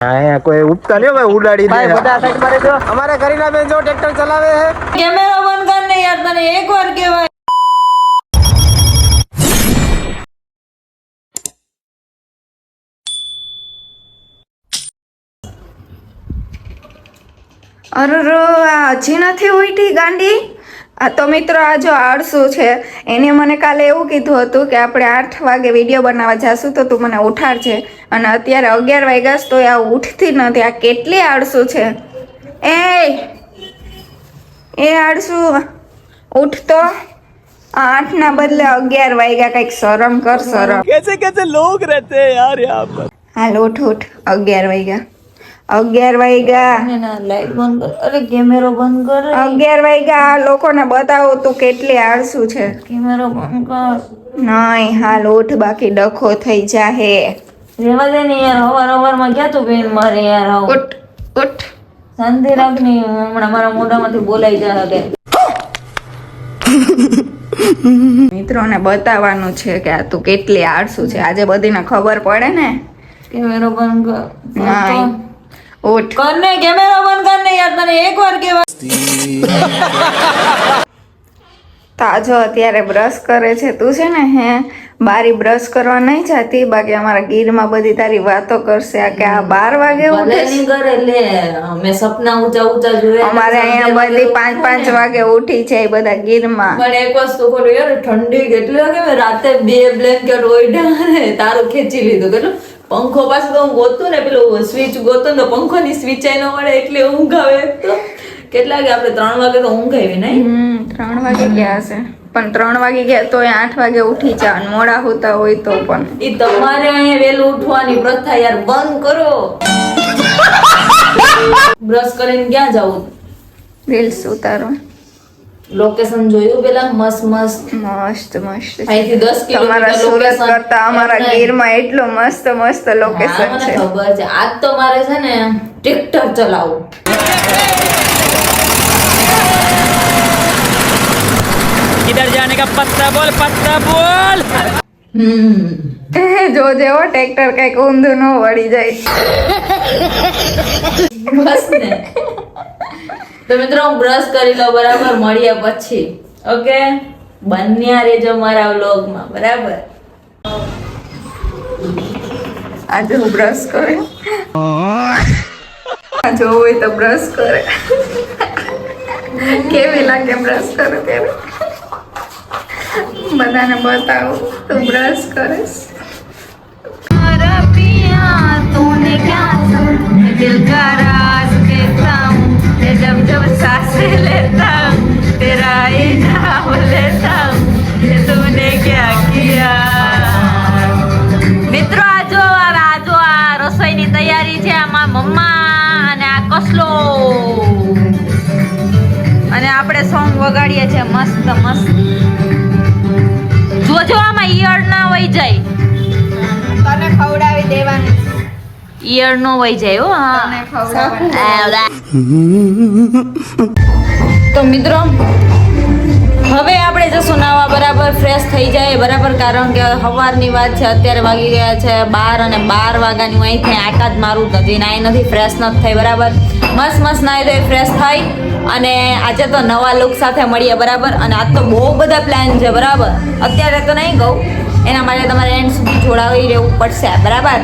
અહીંયા કોઈ ઉપતા નહીં ભાઈ ઉડાડી દે બધા સાઈડ મારે જો અમારે કરીના બેન જો ટ્રેક્ટર ચલાવે છે કેમેરા બંધ કર ને યાર તને એકવાર કહેવાય અરે આ હજી નથી ઉઠી ગાંડી આ તો મિત્રો આ જો આળસુ છે એને મને કાલે એવું કીધું હતું કે આપણે 8 વાગે વિડીયો બનાવવા જાશું તો તું મને ઉઠાડજે અને અત્યારે 11 વાગ્યા તો આ ઉઠતી નથી આ કેટલી આળસુ છે એ આળસુ ઉઠ તો 8 ના બદલે 11 વાગ્યા કઈક શરમ કર શરમ कैसे कैसे लोग रहते हैं यार यहाँ पर હાલ ઉઠ 11 વાગ્યા 11 વાગ્યા લાઈટ બંધ કર અરે કેમેરો બંધ કર 11 વાગ્યા આ લોકોને બતાવો તું કેટલી આળસુ છે કેમેરો બંધ કર નહીં હાલ ઉઠ બાકી ડખો થઈ જાહે રેવા દે ને યાર હવાર માં ક્યાં તું બેન મારે યાર આવ ઉઠ ઉઠ શાંતિ રાખ ને હમણાં મારા મોઢામાંથી બોલાઈ જાય કે મિત્રોને બતાવવાનું છે કે આ તું કેટલી આળસુ છે આજે બધીને ખબર પડે ને કેમેરો બંધ કર નહીં ઉઠ કર ને કેમેરો બંધ કર ને યાર તને એકવાર કહેવાય તાજો અત્યારે બ્રશ કરે છે તું છે ને હે બારી બ્રશ કરવા નહીં જાતી બાકી અમારા ગીરમાં બધી તારી વાતો કરશે આ કે આ 12 વાગે ઉઠે નહીં કરે લે મેં સપના ઊંચા ઊંચા જોયા અમારે અહીંયા બધી 5 વાગે ઉઠી છે એ બધા ગીરમાં પણ એક વસ્તુ ખોલું યાર ઠંડી કેટલી લાગે મેં રાતે 2 બ્લેન્કેટ ઓઢ્યા ને તારું ખેંચી લીધું કેટલું પંખો પાછું તો હું ગોતું ને પેલું સ્વિચ ગોતું ને પંખોની સ્વિચ આઈ ન મળે એટલે ઊંઘ આવે તો કેટલા વાગે આપણે 3 વાગે તો ઊંઘ આવી નહીં 3 વાગે ગયા હશે પણ 3 વાગે ગયા તો 8 વાગે ઉઠી જા મોડા હોતા હોય તો પણ ઈ તમારે અહીંયા વેલું ઉઠવાની પ્રથા યાર બંધ કરો બ્રશ કરીને ક્યાં જાવું રીલ્સ ઉતારો લોકેશન જોયું પેલા મસ્ત મસ્ત મસ્ત મસ્ત અહીંથી 10 કિલોમીટર તમારા સુરત કરતા અમારા ગીરમાં એટલું મસ્ત મસ્ત લોકેશન છે ખબર છે આજ તો મારે છે ને ટ્રેક્ટર ચલાવવું किधर जाने का पत्ता बोल જો જેવો ટ્રેક્ટર કઈક ઊંધું ન વળી જાય બસ ને તો મિત્રો હું બ્રશ કરી લો બરાબર મળ્યા પછી ઓકે બન્યા રહેજો મારા વ્લોગમાં બરાબર આજે હું બ્રશ કરે જો હોય તો બ્રશ કરે કેવી લાગે બ્રશ કરે ત્યારે બધાને બતાવો તો બ્રશ કરીશ મારા પિયા તूने क्या दिल का राज कहता हूँ जब जब सांसें लेता हूँ तेरा ही नाम लेता हूँ तूने क्या किया મિત્રો આ રસોઈની તૈયારી છે આમાં મમ્મા અને આ કસલો અને આપણે સોંગ વગાડીએ છીએ મસ્ત મસ્ત જોજો આમાં ઈયળ ના વહી જાય તને ખવડાવી દેવાની ઈયળ નો વહી જાય હો તને ખવડાવવાની તો મિત્રો હવે આપણે જશું નાવા બરાબર ફ્રેશ થઈ જાય બરાબર કારણ કે સવારની વાત છે અત્યારે વાગી ગયા છે 12 અને 12 વાગ્યાની હું અહીંથી આટા જ મારું તો હજી નાઈ નથી ફ્રેશ નથી થઈ બરાબર મસ્ત નાઈ ધોઈ ફ્રેશ થઈ અને આજે તો નવા લુક સાથે મળીએ બરાબર અને આજ તો બહુ બધા પ્લાન છે બરાબર અત્યારે તો નહીં કહું એના માટે તમારે એન્ડ સુધી જોડાવી રહેવું પડશે બરાબર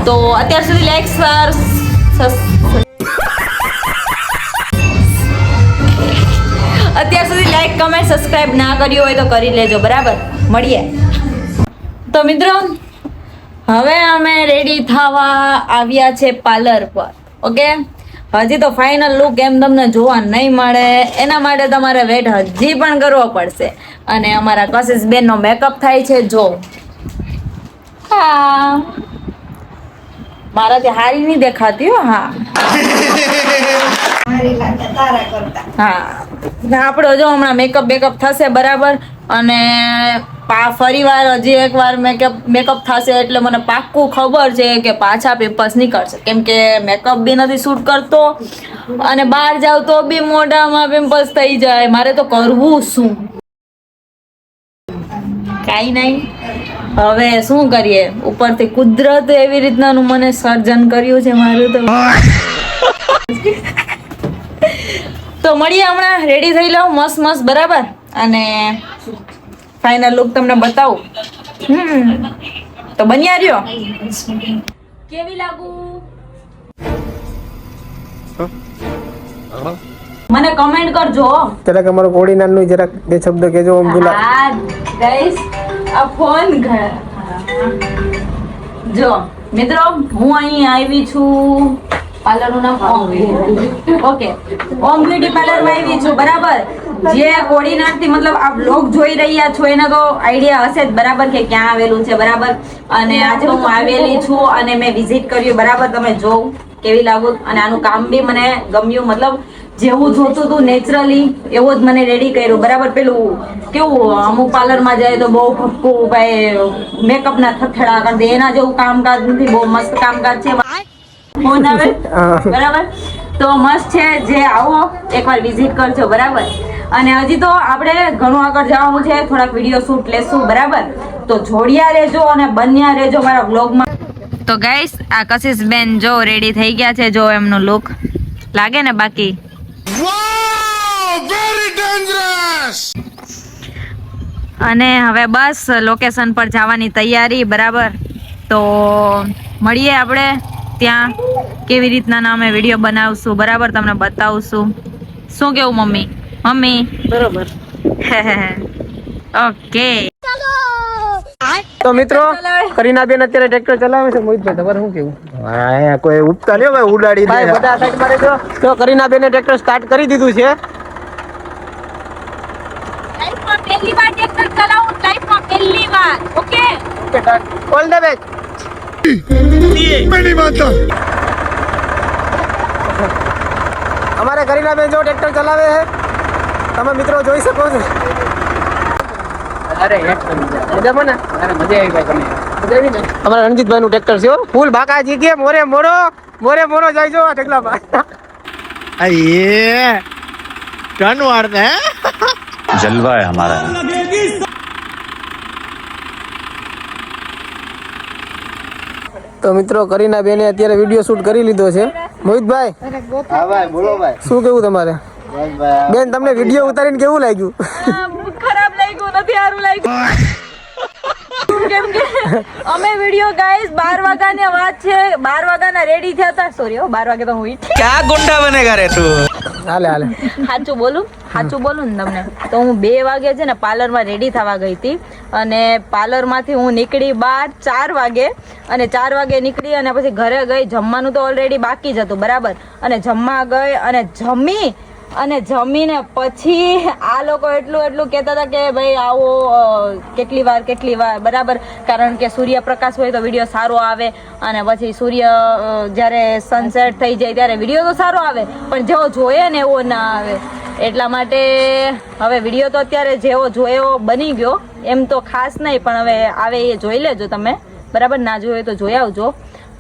તો અત્યાર સુધી લાઈક અત્યાર સુધી લાઈક કમેન્ટ સબસ્ક્રાઇબ ના કર્યું હોય તો કરી લેજો બરાબર મળીએ તો મિત્રો હવે અમે રેડી થવા આવ્યા છે પાર્લર પર ઓકે હજી તો ફાઇનલ લુક એમ તમને જોવા નહીં મળે એના માટે તમારે વેટ હજી પણ કરવો પડશે અને અમારા કશિશ બેનનો મેકઅપ થાય છે જો હા મારાથી હારી નહીં દેખાતી હો હા હા આપણો જો હમણાં મેકઅપ થશે બરાબર અને ફરી વાર હજી એકવાર મેકઅપ થશે એટલે મને પાક્કું ખબર છે કે પાછા પિમ્પલ્સ નીકળશે કેમ કે મેકઅપ બી નથી શૂટ કરતો અને બહાર જાવ તો બી મોઢામાં પિમ્પલ્સ થઈ જાય મારે તો કરવું શું કાંઈ નહીં હવે શું કરીએ, ઉપરથી કુદરત એવી રીતનાનું મને સર્જન કર્યું છે મારું તો મળીએ હમણાં, રેડી થઈ લઉં મસ્ત મસ્ત બરાબર, અને ફાઇનલ લુક તમને બતાવું. તો બન્યા રહ્યો. કેવી લાગુ મને કમેન્ટ કરજો. જરાક અમારો કોડીનાર નું જરાક બે શબ્દ કહેજો. ઓમ ગુલા હા ગાઈસ, આ ફોન જો મિત્રો, હું અહીં આવી છું, પાર્લરનું નામ ઓમ ઓકે, ઓમ બ્યુટી પાર્લર માં આવી છું બરાબર. જે કોડીનાર થી મતલબ આ બ્લોગ જોઈ રહ્યા છો એને તો આઈડિયા હશે જ બરાબર કે ક્યાં આવેલું છે બરાબર. અને આજે હું આવેલી છું અને મેં વિઝિટ કર્યું બરાબર. તમે જોવ કેવી લાગુ, અને આનું કામ બી મને ગમ્યું, મતલબ જેવું જોતું હતું નેચરલી એવું જ મને રેડી કર્યું બરાબર. પેલું કેવું અમુક પાર્લર માં જાય તો બહુ ફક્કું ભાઈ મેકઅપ ના થથડા કરી દે, એના જેવું કામકાજ નથી, બહુ મસ્ત કામકાજ છે. ફોન આવે બરાબર, તો મસ્ત છે. જે આવો એકવાર વિઝિટ કરજો બરાબર. અને હજી તો આપણે ઘણું આગળ જવાનું છે, થોડાક વિડીયો શૂટ લેશું બરાબર. તો જોડિયા રહેજો અને બન્યા રહેજો મારા વ્લોગમાં. તો ગાઈસ, આ કશિશ બેન જો રેડી થઈ ગયા છે, જો એમનો લુક લાગે ને બાકી. અને હવે બસ લોકેશન પર જવાની તૈયારી બરાબર. તો મળીએ આપણે ત્યાં, કેવી રીતના ના અમે વિડીયો બનાવશું બરાબર, તમને બતાવશું. શું કેવું મમ્મી? મમ્મી બરોબર. ઓકે. તો મિત્રો, કરીનાબેન અત્યારે ટ્રેક્ટર ચલાવે છે. મોહિતભાઈ તમારે શું કેવું? હા, કોઈ ઉપતા લ્યો ભાઈ, ઉડાડી દે. બધા સાઈડ માં રહેજો. તો કરીનાબેને ટ્રેક્ટર સ્ટાર્ટ કરી દીધું છે. લાઈફમાં પહેલી વાર ટ્રેક્ટર ચલાવું, લાઈફમાં પહેલી વાર. Okay all the best. અમારે કરીનાબેન જો ટ્રેક્ટર ચલાવે છે, તમે મિત્રો જોઈ શકો છો. અરે મજામાં ને? અરે મજા આવી ભાઈ. તમે મજા આવી ને? અમારા રણજીતભાઈ નું ટ્રેક્ટર છે, ફૂલ બાકાજી કે મોરે મોરો જાય જો આ ઢગલામાં. ये टर्न मारते हैं, जलवा है हमारा. તો મિત્રો, કરીનાબેને અત્યારે વિડીયો શૂટ કરી લીધો છે. મોહિતભાઈ, હા ભાઈ બોલો ભાઈ, શું કેવું તમારે? બેન, તમને વિડીયો ઉતારીને કેવું લાગ્યું? ખરાબ લાગ્યું નથી, સારું લાગ્યું. કેમ કે અમે વિડીયો ગાઈસ 12 વાગ્યાની વાત છે, 12 વાગ્યાના રેડી થયા હતા. સોરી 12 વાગે તો હું क्या गुंडा बनेगा रे तू. હાલે સાચું બોલું ને તમને, તો હું 2 વાગે છે ને પાર્લરમાં રેડી થવા ગઈ હતી. અને પાર્લરમાંથી હું નીકળી 4 વાગે, અને 4 વાગે નીકળી અને પછી ઘરે ગઈ. જમવાનું તો ઓલરેડી બાકી જ હતું બરાબર. અને જમવા ગઈ અને જમીને પછી આ લોકો એટલું કહેતા હતા કે ભાઈ આવો કેટલી વાર બરાબર. કારણ કે સૂર્યપ્રકાશ હોય તો વિડીયો સારો આવે, અને પછી સૂર્ય જ્યારે સનસેટ થઈ જાય ત્યારે વિડીયો તો સારો આવે, પણ જેવો જોઈએ ને એવો ના આવે. એટલા માટે હવે વિડીયો તો અત્યારે જેવો જોયો બની ગયો, એમ તો ખાસ નહીં, પણ હવે આવે એ જોઈ લેજો તમે બરાબર. ના જોયો તો જોઈ આવજો.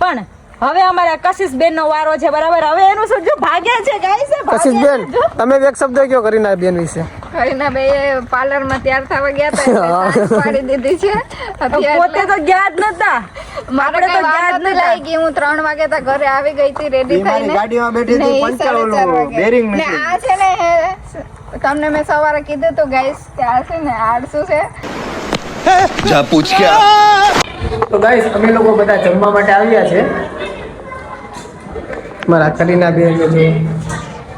પણ હવે અમારા કશિશબેન નો વારો છે બરાબર. હવે એનું સમજો ભાગ્યા છે ગાઈસ. કશિશબેન, તમે એક શબ્દ કયો કરીનાબેન વિશે? કરીનાબેન પાર્લર માં તૈયાર થવા ગયા હતા, પાડી દીધી છે. પોતે તો ગયા જ નતા, મારે તો યાદ નથી લાગી. હું 3 વાગે તો ઘરે આવી ગઈ હતી રેડી થઈને, ગાડીમાં બેઠી હતી, પંચર ઓલું બેરિંગ ને આ છે ને તમને મેં સવારે કીધું તો ગાઈસ કે આ છે ને આળસુ છે. जा पूछ क्या. તો ગાઈસ, અમે લોકો બધા જમવા માટે આવ્યા છે. મારા કરીનાબેન છે.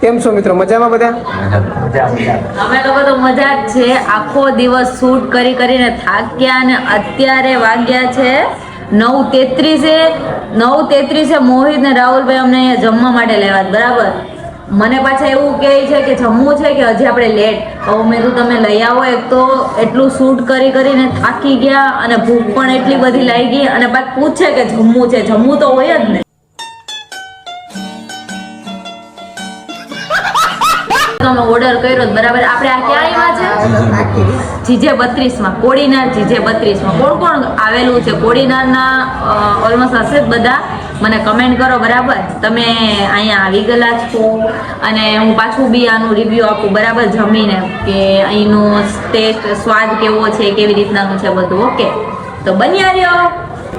કેમ છો મિત્રો? મજામાં બધા? અમે લોકો તો મજા જ છે. આખો દિવસ શૂટ કરીને થાક્યા, અને અત્યારે વાગ્યા છે 9:33. મોહિત ને રાહુલભાઈ અમને અહીંયા જમવા માટે લેવા બરાબર. મને પાછા એવું કહે છે કે જમવું છે કે હજી આપણે લેટ. હવે મેં તો તમે લઈ આવો. એક તો એટલું શૂટ કરીને થાકી ગયા, અને ભૂખ પણ એટલી બધી લાગી, અને પાછું પૂછે કે જમવું છે. જમવું તો હોય જ ને. તમે ઓર્ડર કર્યો બરાબર. આપણે આ ક્યાં આવ્યા છે? જીજે 32 માં, કોડીનાર જીજે 32 માં. કોણ આવેલું છે કોડીનારના? ઓલમોસ્ટ હશે જ બધા. મને કમેન્ટ કરો બરાબર. તમે અહીંયા આવી ગયેલા છો, અને હું પાછું બી આનું રિવ્યુ આપું બરાબર જમીને, કે અહીંનું ટેસ્ટ સ્વાદ કેવો છે, કેવી રીતનાનું છે બધું. ઓકે, તો બન્યા રહ્યો.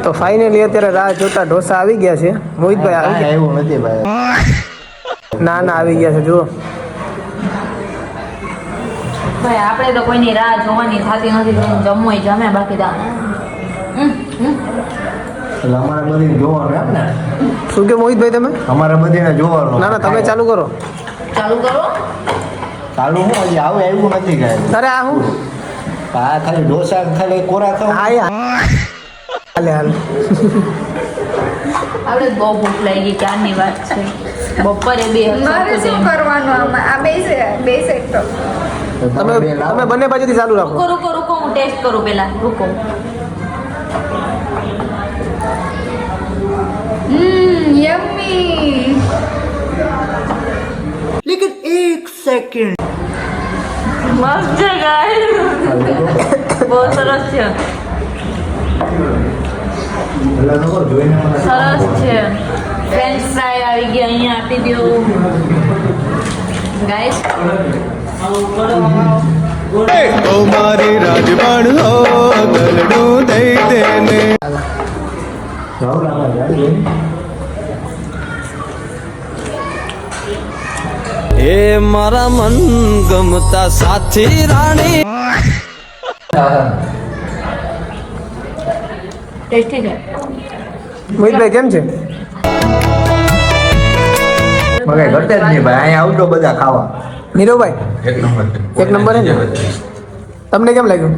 તો ફાઇનલી અત્યારે રાહ જોતા ઢોસા આવી ગયા છે. મોહિતભાઈ આવી ગયા? એવું નથી ભાઈ. ના આવી ગયા છે. જુઓ ભાઈ આપણે તો કોઈની રાહ જોવાની થતી નથી. જમવાય જમે બાકી તો એટલે અમારે બધી જોવાનું એમ ને. શું કે મોહિતભાઈ તમે? અમારે બધીને જોવાનું. ના તમે ચાલુ કરો. ચાલુ કરો. ચાલુ હું હજી આવે એવું નથી કાંઈ. અરે આ હું આ ખાલી ઢોસા ખાલી કોરા ખાવ. હાલે આપણે બહુ ભૂખ લાગી ક્યારની વાત છે. બપોરે મારે શું કરવાનું આમાં? આ બે સેક્ટર. તમે બંને બાજુથી ચાલુ રાખો. રૂકો હું ટેસ્ટ કરું પેલા. રૂકો. યમ્મી. લેકિન એક સેકન્ડ. મસ્ત છે ગાઈસ. બહુ સરસ છે. સરસ છે. ફ્રેન્ચ ફ્રાય આવી ગયા અહીંયા આપી દો ગાઈસ. ઓ મારી રાજવાણ હો ગલડું દઈ દેને. એ મારા મન ગમતા સાથી રાણી. ટેસ્ટી છે. મોહિતભાઈ કેમ છે? મગે ઘટે જ નહીં ભાઈ. અહીંયા આવજો બધા ખાવા. નીરવભાઈ એક નંબર. એક નંબર હે ને? તમને કેમ લાગ્યું?